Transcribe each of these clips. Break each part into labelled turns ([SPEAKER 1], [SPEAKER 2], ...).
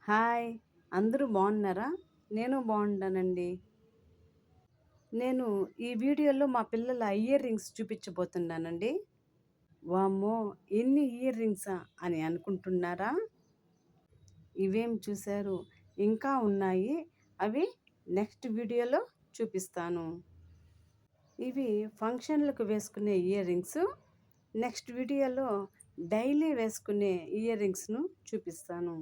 [SPEAKER 1] Hi! అందరూ బాగున్నారా? నేను బాగున్నానండి. నేను ఈ వీడియోలో మా పిల్లల ఇయర్ రింగ్స్ చూపించబోతున్నానండి. వామ్మో! ఇన్ని ఇయర్ రింగ్సా అని అనుకుంటున్నారా? ఇవేం చూసారు, ఇంకా ఉన్నాయి. అవి నెక్స్ట్ వీడియోలో చూపిస్తాను. ఇవి ఫంక్షన్‌లకు వేసుకునే ఇయర్ రింగ్స్. నెక్స్ట్ వీడియోలో డైలీ వేసుకునే ఇయర్ రింగ్స్‌ను చూపిస్తాను.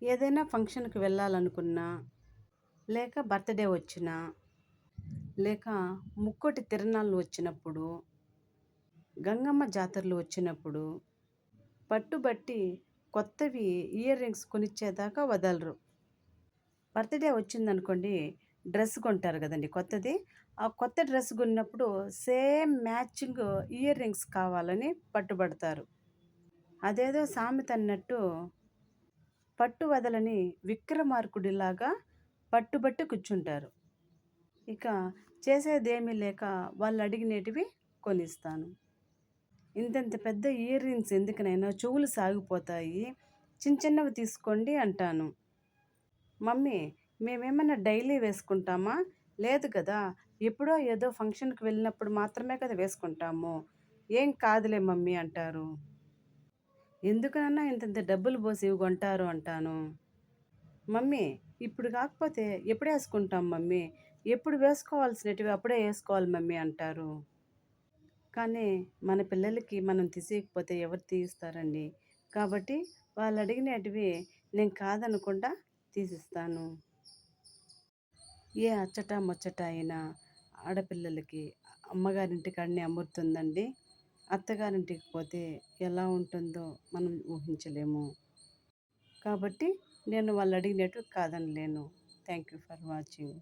[SPEAKER 1] ఏదైనా ఫంక్షన్‌కి వెళ్ళాలనుకున్నా, లేక బర్త్‌డే వచ్చినా, లేక ముక్కోటి తిరణాలు వచ్చినప్పుడు, గంగమ్మ జాతరలు వచ్చినప్పుడు, పట్టుబట్టి కొత్తవి ఇయర్ రింగ్స్ కొనిచ్చేదాకా వదలరు. బర్త్‌డే వచ్చిందనుకోండి, డ్రెస్ కొంటారు గదండీ కొత్తది. ఆ కొత్త డ్రెస్ కొన్నప్పుడు సేమ్ మ్యాచింగ్ ఇయర్ రింగ్స్ కావాలని పట్టుబడతారు. అదేదో సామెత అన్నట్టు పట్టు వదలని విక్రమార్కుడిలాగా పట్టుబట్టి కూర్చుంటారు. ఇక చేసేదేమీ లేక వాళ్ళడిగినేటివి కొనిస్తాను. ఇంతింత పెద్ద ఇయర్ రింగ్స్ ఎందుకునైనా చెవులు సాగిపోతాయి. చిన్నవి తీసుకోండి అంటాను. మమ్మీ, మేమేమన్నా డైలీ వేసుకుంటామా? లేదు కదా! ఎప్పుడో ఏదో ఫంక్షన్‌కి వెళ్ళినప్పుడు మాత్రమే కదా వేసుకుంటాము. ఏం కాదులే మమ్మీ అంటారు. ఎందుకనన్నా ఇంతింత డబ్బులు పోసి ఇవి కొంటారు అంటాను. మమ్మీ, ఇప్పుడు కాకపోతే ఎప్పుడేసుకుంటాం మమ్మీ? ఎప్పుడు వేసుకోవాల్సినటివి అప్పుడే ఏసుకోవాలి మమ్మీ అంటారు. కానీ మన పిల్లలకి మనం తీసియకపోతే ఎవరు తీయిస్తారండి? కాబట్టి వాళ్ళడిగినేటివి నేను కాదనకుండా తీసిస్తాను. ఏ అచ్చట ముచ్చట అయినా ఆడపిల్లలకి అమ్మగారింటి కాడనే అమరుతుందండి. అత్తగారింటికి పోతే ఎలా ఉంటుందో మనం ఊహించలేము. కాబట్టి నేను వాళ్ళడిగినట్టు కాదనలేను. Thank you for watching.